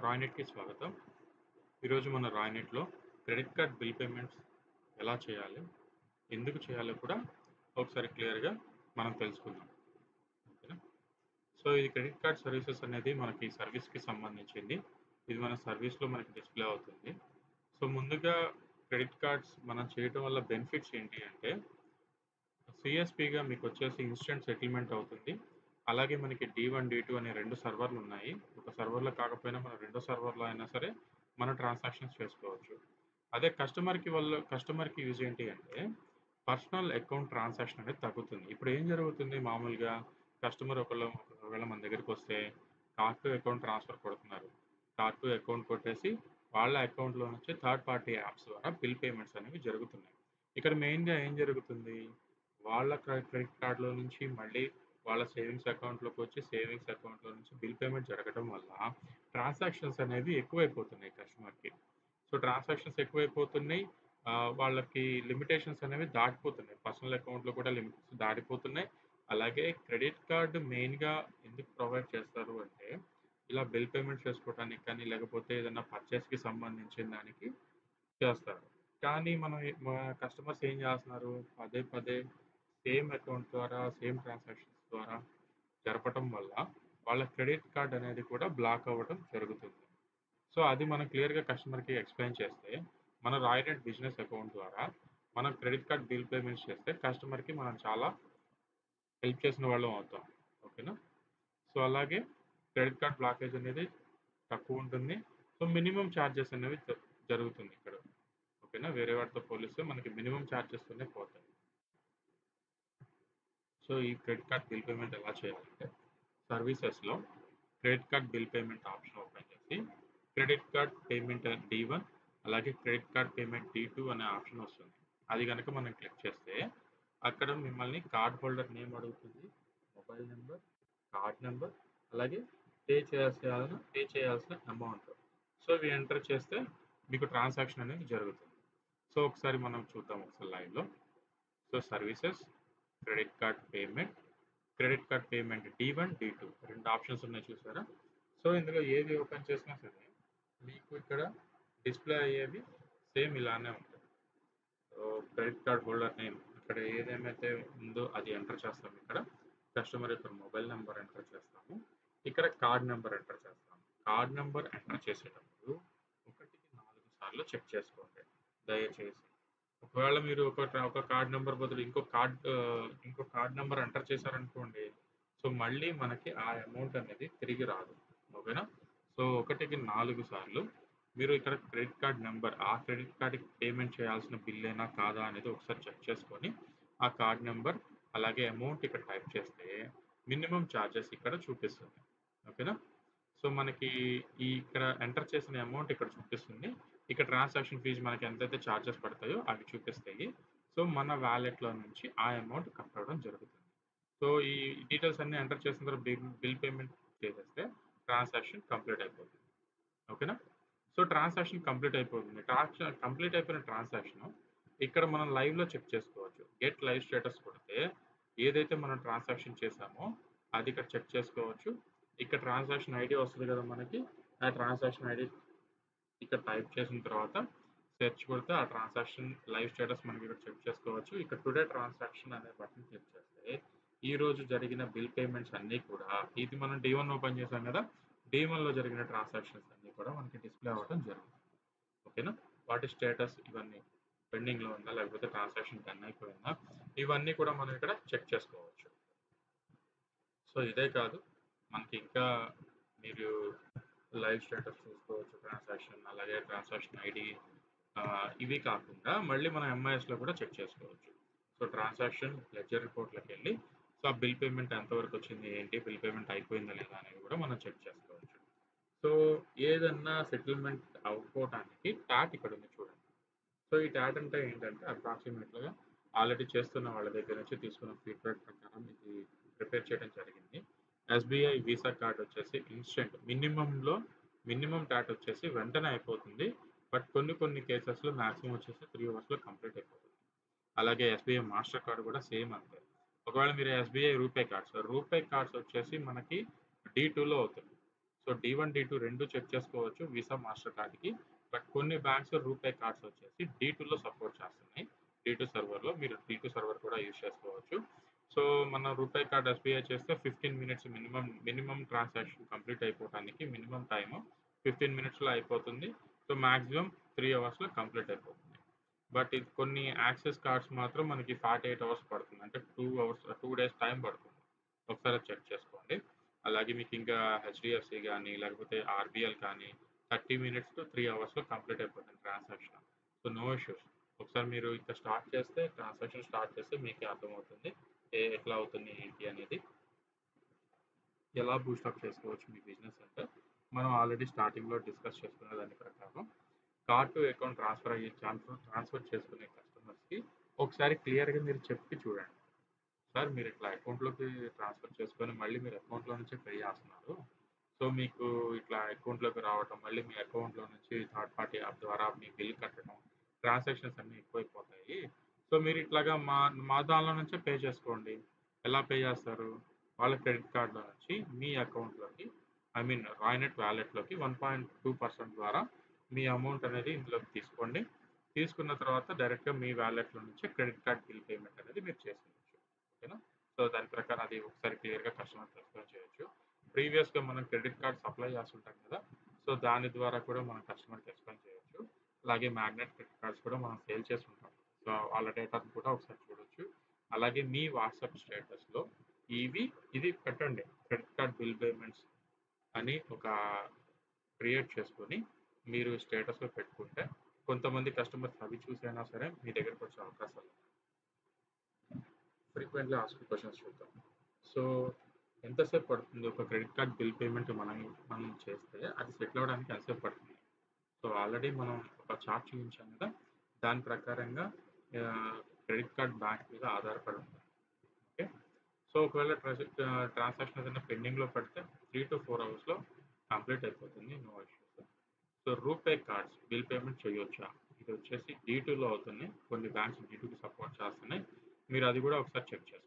రాయ్‌నెట్‌కి స్వాగతం. ఈరోజు మన రాయ్‌నెట్‌లో క్రెడిట్ కార్డ్ బిల్ పేమెంట్స్ ఎలా చేయాలి? ఎందుకు చేయాలో కూడా ఒకసారి క్లియర్‌గా మనం తెలుసుకుందాం. ఓకేనా? సో, ఇది క్రెడిట్ కార్డ్ సర్వీసెస్ అనేది మనకి సర్వీస్‌కి సంబంధించింది. ఇది మన సర్వీస్‌లో మనకి డిస్‌ప్లే అవుతుంది. సో, ముందుగా క్రెడిట్ కార్డ్స్ మనం చేయటం వల్ల బెనిఫిట్స్ ఏంటి అంటే, సీఎస్‌పీగా మీకొచ్చేసి ఇన్‌స్టంట్ సెటిల్‌మెంట్ అవుతుంది. అలాగే మనకి D1, D2 అనే 2 సర్వర్‌లున్నాయి. ఒక సర్వర్‌లో కాకపోయినా మన రెండో సర్వర్‌లో అయినా సరే మనం ట్రాన్సాక్షన్స్ చేసుకోవచ్చు. అదే కస్టమర్‌కి యూజ్ ఏంటి అంటే, పర్సనల్ అకౌంట్ ట్రాన్సాక్షన్ అనేది తగ్గుతుంది. ఇప్పుడు ఏం జరుగుతుంది మామూలుగా కస్టమర్ ఒకవేళ మన దగ్గరికొస్తే కార్డ్ టు అకౌంట్ ట్రాన్స్‌ఫర్ కొడుతున్నారు. కార్డ్ టు అకౌంట్ కొట్టేసి వాళ్ళ అకౌంట్‌లో నుంచి థర్డ్ పార్టీ యాప్స్ ద్వారా బిల్ పేమెంట్స్ అనేవి జరుగుతున్నాయి. ఇక్కడ మెయిన్‌గా ఏం జరుగుతుంది? వాళ్ళ క్రెడిట్ కార్డ్‌లో నుంచి మళ్ళీ వాళ్ళ సేవింగ్స్ అకౌంట్‌లోకొచ్చి, సేవింగ్స్ అకౌంట్‌లో నుంచి బిల్ పేమెంట్ జరగడం వల్ల ట్రాన్సాక్షన్స్ అనేవి ఎక్కువైపోతున్నాయి కస్టమర్‌కి. సో, ట్రాన్సాక్షన్స్ ఎక్కువైపోతున్నాయి. వాళ్ళకి లిమిటేషన్స్ అనేవి దాటిపోతున్నాయి. పర్సనల్ అకౌంట్‌లో కూడా లిమిట్స్ దాటిపోతున్నాయి. అలాగే క్రెడిట్ కార్డ్ మెయిన్‌గా ఎందుకు ప్రొవైడ్ చేస్తారు అంటే, ఇలా బిల్ పేమెంట్స్ చేసుకోవటానికి కానీ, లేకపోతే ఏదైనా పర్చేస్‌కి సంబంధించిన దానికి చేస్తారు. కానీ మా కస్టమర్స్ ఏం చేస్తున్నారు? పదే పదే సేమ్ అకౌంట్ ద్వారా, సేమ్ ట్రాన్సాక్షన్స్ ద్వారా జరపటం వల్ల వాళ్ళ క్రెడిట్ కార్డ్ అనేది కూడా బ్లాక్ అవ్వడం జరుగుతుంది. సో, అది మనం క్లియర్‌గా కస్టమర్‌కి ఎక్స్‌ప్లెయిన్ చేస్తే, మన రాయనెట్ బిజినెస్ అకౌంట్ ద్వారా మనం క్రెడిట్ కార్డ్ బిల్ పేమెంట్స్ చేస్తే కస్టమర్‌కి మనం చాలా హెల్ప్ చేసిన వాళ్ళం అవుతాం. ఓకేనా? సో, అలాగే క్రెడిట్ కార్డ్ బ్లాకేజ్ అనేది తక్కువుంటుంది. సో, మినిమమ్ చార్జెస్ అనేవి జరుగుతుంది ఇక్కడ. ఓకేనా? వేరే వాటితో పోలిస్తే మనకి మినిమమ్ చార్జెస్‌తోనే పోతాయి. సో, ఈ క్రెడిట్ కార్డ్ బిల్ పేమెంట్ ఎలా చేయాలంటే, సర్వీసెస్‌లో credit card bill payment option open చేసి, క్రెడిట్ కార్డ్ పేమెంట్ D1 అలాగే క్రెడిట్ కార్డ్ పేమెంట్ D2 అనే ఆప్షన్ వస్తుంది. అది గనక మనం క్లిక్ చేస్తే, అక్కడ మిమ్మల్ని కార్డ్ హోల్డర్ నేమ్ అడుగుతుంది. మొబైల్ నంబర్, కార్డ్ నంబర్ అలాగే పే చేయాల్సిన అమౌంట్. సో, ఇవి ఎంటర్ చేస్తే మీకు ట్రాన్సాక్షన్ అనేది జరుగుతుంది. సో, ఒకసారి మనం చూద్దాం ఒకసారి లైవ్‌లో. So, services, credit card payment D1, D2 2 options ఉన్నాయి చూసారా? సో, ఇందులో ఏది ఓపెన్ చేసినా సరే, మీకు ఇక్కడ డిస్‌ప్లే అయ్యేవి సేమ్ ఇలానే ఉంటాయి. So, credit card holder name ఇక్కడ ఏదేమైతే ఉందో అది ఎంటర్ చేస్తాం ఇక్కడ. కస్టమర్ యొక్క మొబైల్ నంబర్ ఎంటర్ చేస్తాము. ఇక్కడ కార్డ్ నంబర్ ఎంటర్ చేస్తాము. కార్డ్ నంబర్ ఎంటర్ చేసేటప్పుడు 1కి 4 సార్లు చెక్ చేసుకోండి దయచేసి. ఒకవేళ మీరు ఒక కార్డ్ నంబర్ బదులు ఇంకో కార్డ్ నంబర్ ఎంటర్ చేశారనుకోండి. సో, మళ్ళీ మనకి ఆ అమౌంట్ అనేది తిరిగి రాదు. ఓకేనా? సో, 1కి 4 సార్లు మీరు ఇక్కడ క్రెడిట్ కార్డ్ నంబర్ ఆ క్రెడిట్ కార్డ్‌కి పేమెంట్ చేయాల్సిన బిల్లేనా కాదా అనేది ఒకసారి చెక్ చేసుకొని, ఆ కార్డ్ నంబర్ అలాగే అమౌంట్ ఇక్కడ టైప్ చేస్తే మినిమమ్ చార్జెస్ ఇక్కడ చూపిస్తుంది. ఓకేనా? సో, మనకి ఇక్కడ ఎంటర్ చేసిన అమౌంట్ ఇక్కడ చూపిస్తుంది. ఇక్కడ ట్రాన్సాక్షన్ ఫీజ్ మనకి ఎంతైతే చార్జెస్ పడతాయో అవి చూపిస్తాయి. సో, మన వాలెట్‌లో నుంచి ఆ అమౌంట్ కట్ అవ్వడం జరుగుతుంది. సో, ఈ డీటెయిల్స్ అన్నీ ఎంటర్ చేసిన తర్వాత బిల్ పేమెంట్ చేసేస్తే ట్రాన్సాక్షన్ కంప్లీట్ అయిపోతుంది. ఓకేనా? సో, ట్రాన్సాక్షన్ కంప్లీట్ అయిపోతుంది. కంప్లీట్ అయిపోయిన ట్రాన్సాక్షను ఇక్కడ మనం లైవ్‌లో చెక్ చేసుకోవచ్చు. గెట్ లైవ్ స్టేటస్ కొడితే ఏదైతే మనం ట్రాన్సాక్షన్ చేశామో అది ఇక్కడ చెక్ చేసుకోవచ్చు. ఇక్కడ ట్రాన్సాక్షన్ ఐడీ వస్తది కదా మనకి. ఆ ట్రాన్సాక్షన్ ఐడీ ఇక్కడ టైప్ చేసిన తర్వాత సెర్చ్ కొడితే ఆ ట్రాన్సాక్షన్ లైవ్ స్టేటస్ మనకి ఇక్కడ చెక్ చేసుకోవచ్చు. ఇక్కడ టుడే ట్రాన్సాక్షన్ అనే బటన్ క్లిక్ చేస్తే ఈ రోజు జరిగిన బిల్ పేమెంట్స్ అన్నీ కూడా ఇది మనం D1 ఓపెన్ చేసాం కదా! D1లో జరిగిన ట్రాన్సాక్షన్స్ అన్నీ కూడా మనకి డిస్‌ప్లే అవ్వడం జరుగుతుంది. ఓకేనా? వాటి స్టేటస్ ఇవన్నీ పెండింగ్‌లో ఉందా? లేకపోతే ట్రాన్సాక్షన్ డన్ అయిపోయిందా? ఇవన్నీ కూడా మనం ఇక్కడ చెక్ చేసుకోవచ్చు. సో, ఇదే కాదు మనకి ఇంకా మీరు లైవ్ స్టేటస్ చూసుకోవచ్చు ట్రాన్సాక్షన్, అలాగే ట్రాన్సాక్షన్ ఐడీ ఇవి కాకుండా మళ్ళీ మనం ఎంఐఎస్‌లో కూడా చెక్ చేసుకోవచ్చు. సో, ట్రాన్సాక్షన్ లెడ్జర్ రిపోర్ట్‌లోకెళ్ళి సో, ఆ బిల్ పేమెంట్ ఎంతవరకు వచ్చింది ఏంటి? బిల్ పేమెంట్ అయిపోయిందా లేదా అనేది కూడా మనం చెక్ చేసుకోవచ్చు. సో, ఏదన్నా సెటిల్‌మెంట్ అవ్వకపోవటానికి టాట్ ఇక్కడ ఉంది చూడండి. సో, ఈ టాట్ అంటే ఏంటంటే అప్రాక్సిమేట్‌లీగా ఆల్రెడీ చేస్తున్న వాళ్ళ దగ్గర నుంచి తీసుకున్న ఫీడ్‌బ్యాక్ ప్రకారం ఇది ప్రిపేర్ చేయడం జరిగింది. ఎస్‌బీఐ వీసా కార్డ్ వచ్చేసి మినిమమ్ టాట్ వచ్చేసి వెంటనే అయిపోతుంది. బట్ కొన్ని కేసెస్‌లో మాక్సిమం వచ్చేసి 3 అవర్స్‌లో కంప్లీట్ అయిపోతుంది. అలాగే ఎస్‌బీఐ మాస్టర్ కార్డ్ కూడా సేమ్ అంతే. ఒకవేళ మీరు ఎస్‌బీఐ రూపే కార్డ్స్ వచ్చేసి మనకి D2లో అవుతుంది. సో D1, D2 రెండు చెక్ చేసుకోవచ్చు వీసా, మాస్టర్ కార్డ్‌కి. బట్ కొన్ని బ్యాంక్స్ రూపే కార్డ్స్ వచ్చేసి D2లో సపోర్ట్ చేస్తున్నాయి. D2 సర్వర్‌లో మీరు D2 సర్వర్ కూడా యూజ్ చేసుకోవచ్చు. సో, మన రూపే కార్డ్ ఎస్‌బీఐ చేస్తే 15 మినిట్స్ మినిమమ్ ట్రాన్సాక్షన్ కంప్లీట్ అయిపోవటానికి మినిమమ్ టైము 15 మినిట్స్‌లో అయిపోతుంది. సో, మాక్సిమం 3 అవర్స్‌లో కంప్లీట్ అయిపోతుంది. బట్ ఇది కొన్ని యాక్సెస్ కార్డ్స్ మాత్రం మనకి 48 అవర్స్ పడుతుంది. అంటే 2 డేస్ టైం పడుతుంది. ఒకసారి అది చెక్ చేసుకోండి. అలాగే మీకింకా హెచ్‌డీఎఫ్‌సీ గానీ, లేకపోతే ఆర్‌బీఎల్ కానీ 30 మినిట్స్ టు 3 అవర్స్‌లో కంప్లీట్ అయిపోతుంది ట్రాన్సాక్షన్. So, no issues. ఒకసారి మీరు ఇక స్టార్ట్ చేస్తే ట్రాన్సాక్షన్ స్టార్ట్ చేస్తే మీకే అర్థమవుతుంది. ఎట్లా అవుతుంది ఏంటి అనేది. ఎలా బూస్టప్ చేసుకోవచ్చు మీ బిజినెస్ అంటే, మనం ఆల్రెడీ స్టార్టింగ్‌లో డిస్కస్ చేసుకున్న దాని ప్రకారం కార్డ్ టు అకౌంట్ ట్రాన్స్‌ఫర్ చేసుకునే కస్టమర్స్‌కి ఒకసారి క్లియర్‌గా మీరు చెప్పి చూడండి. సార్ మీరు ఇట్లా అకౌంట్‌లోకి ట్రాన్స్‌ఫర్ చేసుకొని మళ్ళీ మీరు అకౌంట్‌లో నుంచే పే చేస్తున్నారు. సో, మీకు ఇట్లా అకౌంట్‌లోకి రావటం, మళ్ళీ మీ అకౌంట్‌లో నుంచి థర్డ్ పార్టీ యాప్ ద్వారా మీ బిల్ కట్టడం, ట్రాన్సాక్షన్స్ అన్నీ ఎక్కువైపోతాయి. సో, మీరు ఇట్లాగా మా మా దానిలో నుంచే పే చేసుకోండి. ఎలా పే చేస్తారు? వాళ్ళ క్రెడిట్ కార్డ్‌లో నుంచి మీ అకౌంట్‌లోకి ఐ మీన్ రాయ్‌నెట్ వాలెట్‌లోకి 1.2% ద్వారా మీ అమౌంట్ అనేది ఇందులోకి తీసుకోండి. తీసుకున్న తర్వాత డైరెక్ట్‌గా మీ వాలెట్‌లో నుంచే క్రెడిట్ కార్డ్ బిల్ పేమెంట్ అనేది మీరు చేసుకోవచ్చు. ఓకేనా? సో, దాని ప్రకారం అది ఒకసారి క్లియర్‌గా కస్టమర్‌కి ఎక్స్‌ప్లెయిన్ చేయొచ్చు. ప్రీవియస్‌గా మనం క్రెడిట్ కార్డ్ సప్లై చేస్తుంటాం కదా! సో, దాని ద్వారా కూడా మనం కస్టమర్‌కి ఎక్స్‌ప్లెయిన్ చేయొచ్చు. అలాగే మ్యాగ్నెట్ క్రెడిట్ కార్డ్స్ కూడా మనం సేల్ చేస్తుంటాం. సో, వాళ్ళ డేటాను కూడా ఒకసారి చూడొచ్చు. అలాగే మీ వాట్సాప్ స్టేటస్‌లో ఇవి ఇది పెట్టండి. క్రెడిట్ కార్డ్ బిల్ పేమెంట్స్ అని ఒక క్రియేట్ చేసుకొని మీరు స్టేటస్‌లో పెట్టుకుంటే కొంతమంది కస్టమర్స్ అవి చూసైనా సరే మీ దగ్గరకొచ్చే అవకాశాలు ఫ్రీక్వెంట్‌లీ ఆస్క్డ్ క్వెషన్స్ చూద్దాం. సో, ఎంతసేపు పడుతుంది ఒక క్రెడిట్ కార్డ్ బిల్ పేమెంట్ మనం చేస్తే అది సెటిల్ అవ్వడానికి ఎంతసేపు పడుతుంది? సో, ఆల్రెడీ మనం ఒక చార్ట్ చూపించాం కదా! దాని ప్రకారంగా క్రెడిట్ కార్డ్ బ్యాంక్ మీద ఆధారపడి ఉంటుంది. ఓకే. సో, ఒకవేళ ట్రాన్సాక్షన్ ఏదైనా పెండింగ్‌లో పడితే 3-4 అవర్స్‌లో కంప్లీట్ అయిపోతుంది. No issues. So, RuPay cards bill payment చేయొచ్చా? ఇదొచ్చేసి D2లో అవుతుంది. కొన్ని బ్యాంక్స్ D2కి సపోర్ట్ చేస్తున్నాయి. మీరు అది కూడా ఒకసారి చెక్ చేసుకోండి.